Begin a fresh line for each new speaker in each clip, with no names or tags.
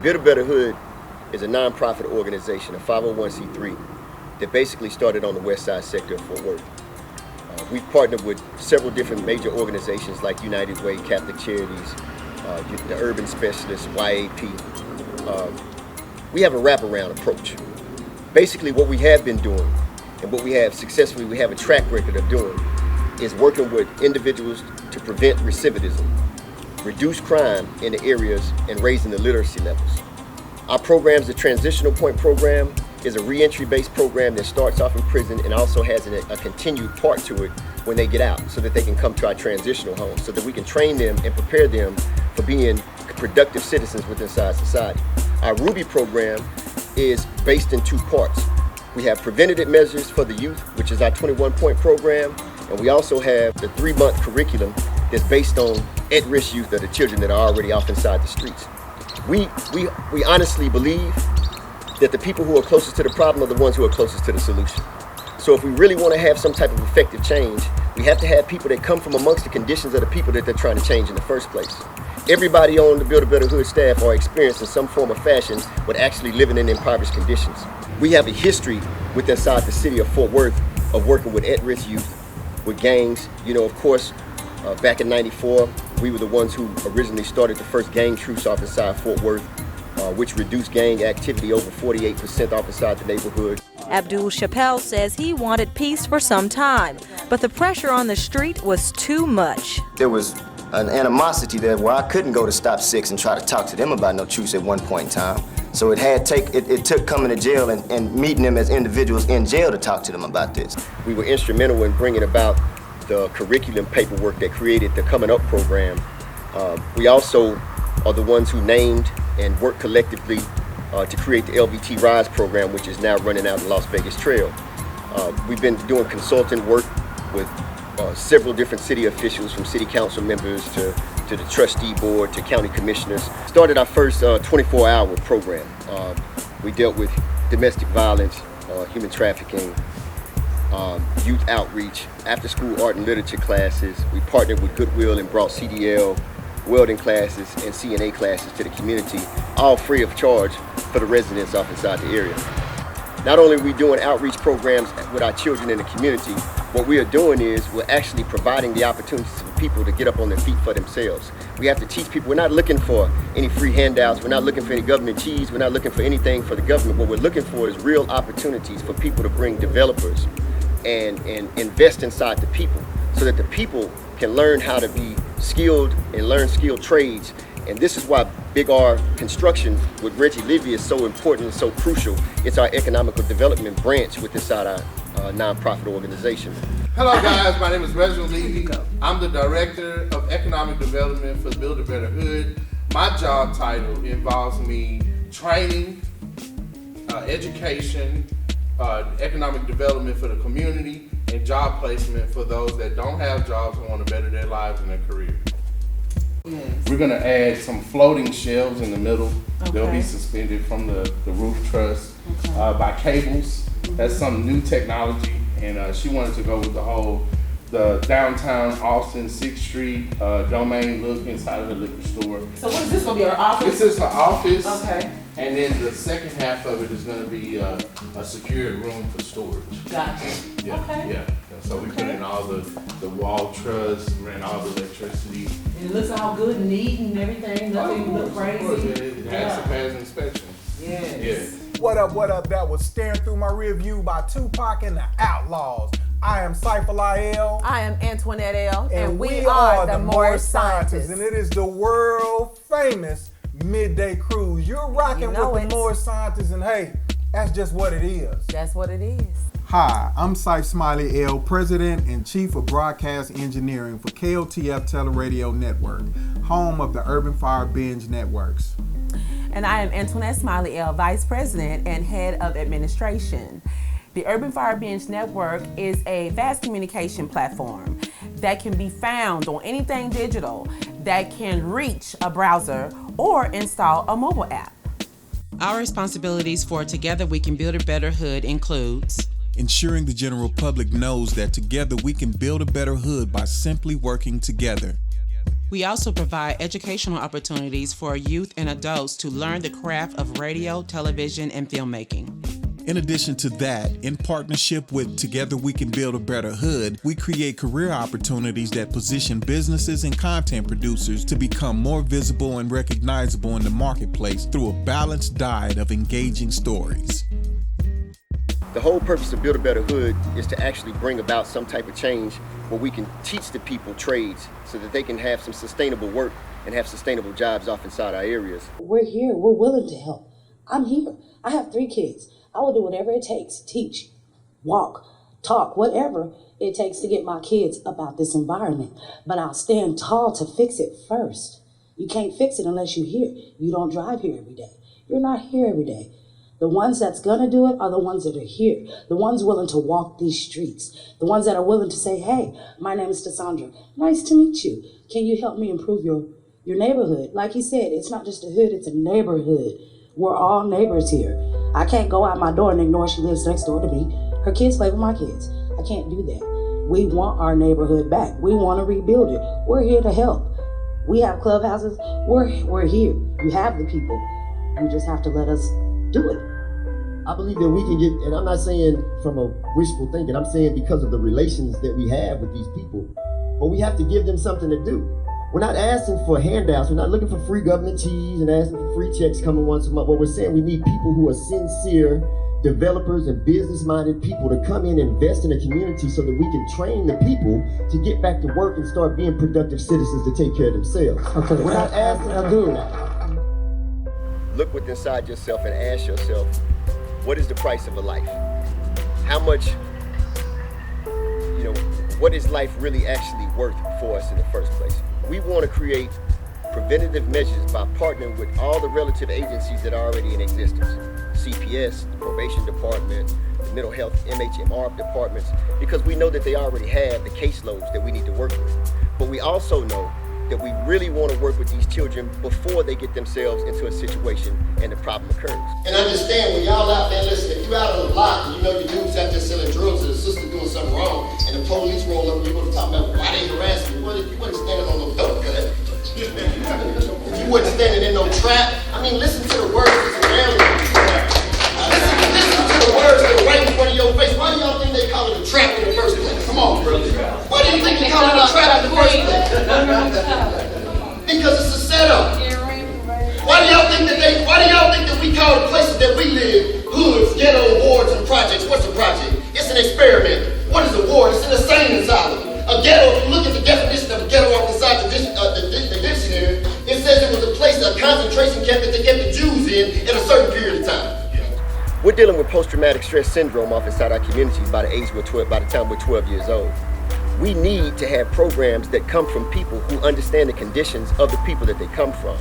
Build a Better Hood is a nonprofit organization, a 501c3, that basically started on the west side sector of Fort Worth. We've partnered with several different major organizations like United Way, Catholic Charities, the Urban Specialists, YAP. We have a wraparound approach. Basically what we have been doing and what we have successfully, we have a track record of doing, is working with individuals to prevent recidivism, reduce crime in the areas, and raising the literacy levels. Our program, the Transitional Point Program, is a reentry based program that starts off in prison and also has a continued part to it when they get out, so that they can come to our transitional homes, so that we can train them and prepare them for being productive citizens within society. Our Ruby program is based in two parts. We have preventative measures for the youth, which is our 21-point program, and we also have the 3-month curriculum that's based on at-risk youth, or the children that are already off inside the streets. We honestly believe that the people who are closest to the problem are the ones who are closest to the solution. So if we really want to have some type of effective change, we have to have people that come from amongst the conditions of the people that they're trying to change in the first place. Everybody on the Build a Better Hood staff are experienced in some form or fashion with actually living in impoverished conditions. We have a history within inside the city of Fort Worth of working with at-risk youth, with gangs. You know, of course, back in '94, we were the ones who originally started the first gang truce off inside Fort Worth, which reduced gang activity over 48% off inside the neighborhood.
Abdul Chappelle says he wanted peace for some time, but the pressure on the street was too much.
There was an animosity there where I couldn't go to Stop 6 and try to talk to them about no truce at one point in time. So it took coming to jail and meeting them as individuals in jail to talk to them about this.
We were instrumental in bringing about the curriculum paperwork that created the Coming Up program. We also are the ones who named and worked collectively to create the LBT Rise program, which is now running out the Las Vegas Trail. We've been doing consultant work with several different city officials, from city council members to the trustee board to county commissioners. Started our first 24-hour program. We dealt with domestic violence, human trafficking, youth outreach, after-school art and literature classes. We partnered with Goodwill and brought CDL, welding classes, and CNA classes to the community, all free of charge for the residents off inside the area. Not only are we doing outreach programs with our children in the community, what we are doing is we're actually providing the opportunities for people to get up on their feet for themselves. We have to teach people. We're not looking for any free handouts. We're not looking for any government cheese. We're not looking for anything for the government. What we're looking for is real opportunities for people to bring developers and invest inside the people, so that the people can learn how to be skilled and learn skilled trades. And this is why Big R Construction with Reggie Livy is so important and so crucial. It's our economical development branch within our nonprofit organization.
Hello guys, my name is Reginald Levy. I'm the Director of Economic Development for Build a Better Hood. My job title involves me training, education, economic development for the community, and job placement for those that don't have jobs and want to better their lives and their career. Yes. We're going to add some floating shelves in the middle. Okay. They'll be suspended from the roof truss by cables. That's some new technology, and she wanted to go with the downtown Austin 6th Street domain look inside of the liquor store.
So what is this going to be, our office?
This is the office.
Okay.
And then the second half of it is going to be a secured room for storage.
Gotcha.
Yeah.
Okay.
Yeah. So we put in all the wall truss, ran all the electricity.
And it looks all good and neat and everything. Nothing look crazy.
It has to pass inspection.
Yes.
Yeah.
What up? That was Staring Through My Rearview by Tupac and the Outlaws. I am Cypher L.
I am Antoinette L.
And we are the More Scientists. And it is the world famous Midday Cruise. You're rocking with the More Scientists, and hey, that's just what it is.
That's what it is.
Hi, I'm Cypher Smiley L., President and Chief of Broadcast Engineering for KOTF Teleradio Network, home of the Urban Fire Binge Networks.
And I am Antoinette Smiley L., Vice President and Head of Administration. The Urban Fire Binge Network is a vast communication platform that can be found on anything digital that can reach a browser or install a mobile app.
Our responsibilities for Together We Can Build a Better Hood includes
ensuring the general public knows that together we can build a better hood by simply working together.
We also provide educational opportunities for youth and adults to learn the craft of radio, television, and filmmaking.
In addition to that, in partnership with Together We Can Build a Better Hood, we create career opportunities that position businesses and content producers to become more visible and recognizable in the marketplace through a balanced diet of engaging stories.
The whole purpose of Build a Better Hood is to actually bring about some type of change where we can teach the people trades so that they can have some sustainable work and have sustainable jobs off inside our areas.
We're here. We're willing to help. I'm here. I have 3 kids. I will do whatever it takes, teach, walk, talk, whatever it takes to get my kids about this environment. But I'll stand tall to fix it first. You can't fix it unless you're here. You don't drive here every day. You're not here every day. The ones that's gonna do it are the ones that are here. The ones willing to walk these streets. The ones that are willing to say, hey, my name is Cassandra. Nice to meet you. Can you help me improve your neighborhood? Like he said, it's not just a hood, it's a neighborhood. We're all neighbors here. I can't go out my door and ignore she lives next door to me. Her kids play with my kids. I can't do that. We want our neighborhood back. We want to rebuild it. We're here to help. We have clubhouses. We're here. You have the people. You just have to let us do it.
I believe that we can get, and I'm not saying from a wishful thinking, I'm saying because of the relations that we have with these people, but we have to give them something to do. We're not asking for handouts. We're not looking for free government cheese and asking for free checks coming once a month. What we're saying, we need people who are sincere developers and business-minded people to come in and invest in the community so that we can train the people to get back to work and start being productive citizens to take care of themselves. Okay. We're not asking to do that.
Look within inside yourself and ask yourself, what is the price of a life? How much, what is life really actually worth for us in the first place? We want to create preventative measures by partnering with all the relative agencies that are already in existence. CPS, the probation department, the mental health MHMR departments, because we know that they already have the caseloads that we need to work with. But we also know that we really want to work with these children before they get themselves into a situation and the problem occurs.
And understand, when y'all out there listening, if you out on the block and you know your dude's out there selling drugs or the sister doing something wrong, and the police roll up and you're going to talk about why they harassing you. Well, if you wasn't standing on no dope gun, if you wasn't standing in no trap, listen to the words that's around you. Listen to the words that are right in front of your face. Why do y'all think they call it a trap in the first place? Come on, bro. Why do you think they call it a trap in the first place? Because it's a setup. Why do y'all think that we call the places that we live hoods, ghetto wards, and projects? What's a project? It's an experiment. What is a ward? It's an insane asylum. A ghetto, if you look at the definition of a ghetto off inside the dictionary, it says it was a place, a concentration camp that they kept the Jews in at a certain period of time.
We're dealing with post-traumatic stress syndrome off inside our communities by the time we're 12 years old. We need to have programs that come from people who understand the conditions of the people that they come from.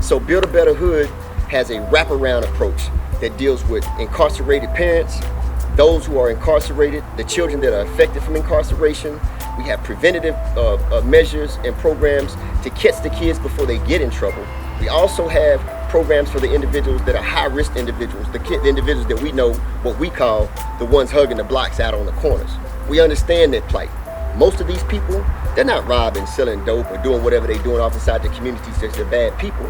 So Build a Better Hood has a wraparound approach that deals with incarcerated parents, those who are incarcerated, the children that are affected from incarceration. We have preventative measures and programs to catch the kids before they get in trouble. We also have programs for the individuals that are high-risk individuals, the individuals that we know what we call the ones hugging the blocks out on the corners. We understand that plight. Most of these people, they're not robbing, selling dope, or doing whatever they're doing off inside the communities because they're bad people.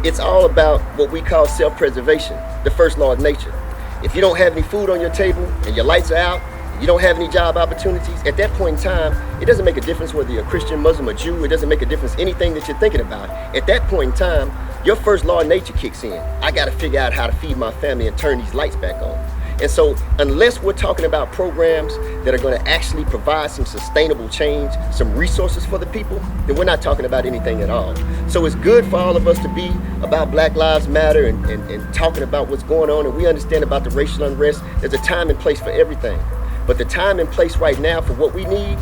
It's all about what we call self-preservation, the first law of nature. If you don't have any food on your table and your lights are out, you don't have any job opportunities, at that point in time, it doesn't make a difference whether you're a Christian, Muslim, or Jew. It doesn't make a difference anything that you're thinking about. At that point in time, your first law of nature kicks in. I got to figure out how to feed my family and turn these lights back on. And so unless we're talking about programs that are going to actually provide some sustainable change, some resources for the people, then we're not talking about anything at all. So it's good for all of us to be about Black Lives Matter and talking about what's going on, and we understand about the racial unrest. There's a time and place for everything. But the time and place right now for what we need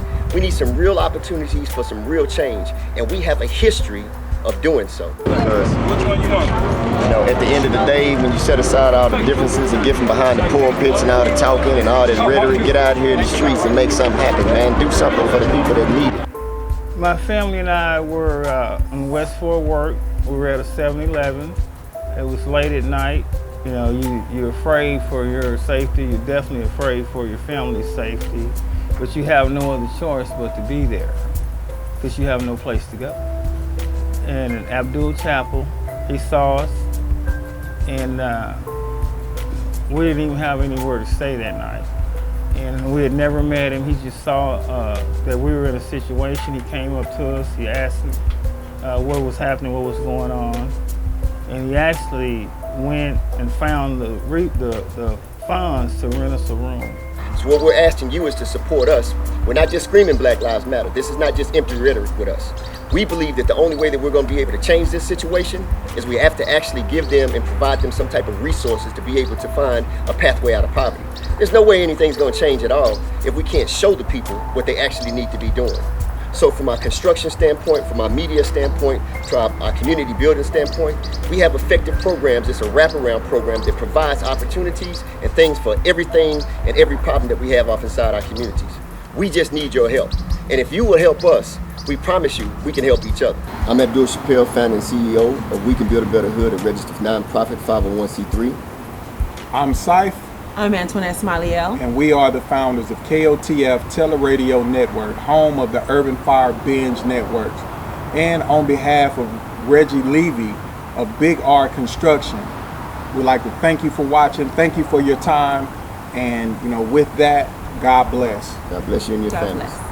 some real opportunities for some real change. And we have a history of doing so.
Which one you want? At the end of the day, when you set aside all the differences and get from behind the pulpits and all the talking and all this rhetoric, get out here in the streets and make something happen, man. Do something for the people that need it.
My family and I were on West Fort Worth. We were at a 7-Eleven. It was late at night. You're afraid for your safety. You're definitely afraid for your family's safety. But you have no other choice but to be there because you have no place to go. in Abdul Chapel. He saw us, and we didn't even have anywhere to stay that night. And we had never met him. He just saw that we were in a situation. He came up to us. He asked what was happening, what was going on, and he actually went and found the funds to rent us a room.
So what we're asking you is to support us. We're not just screaming Black Lives Matter. This is not just empty rhetoric with us. We believe that the only way that we're going to be able to change this situation is we have to actually give them and provide them some type of resources to be able to find a pathway out of poverty. There's no way anything's going to change at all if we can't show the people what they actually need to be doing. So from our construction standpoint, from our media standpoint, to our community building standpoint, we have effective programs. It's a wraparound program that provides opportunities and things for everything and every problem that we have off inside our communities. We just need your help. And if you will help us, we promise you we can help each other. I'm Abdul Chappelle, founder and CEO of We Can Build a Better Hood, a registered nonprofit 501c3.
I'm Saif.
I'm Antoinette Smiley-L.
And we are the founders of KOTF Teleradio Network, home of the Urban Fire Binge Networks. And on behalf of Reggie Levy of Big R Construction, we'd like to thank you for watching. Thank you for your time. And with that, God bless.
God bless you and your
God
families.
bless.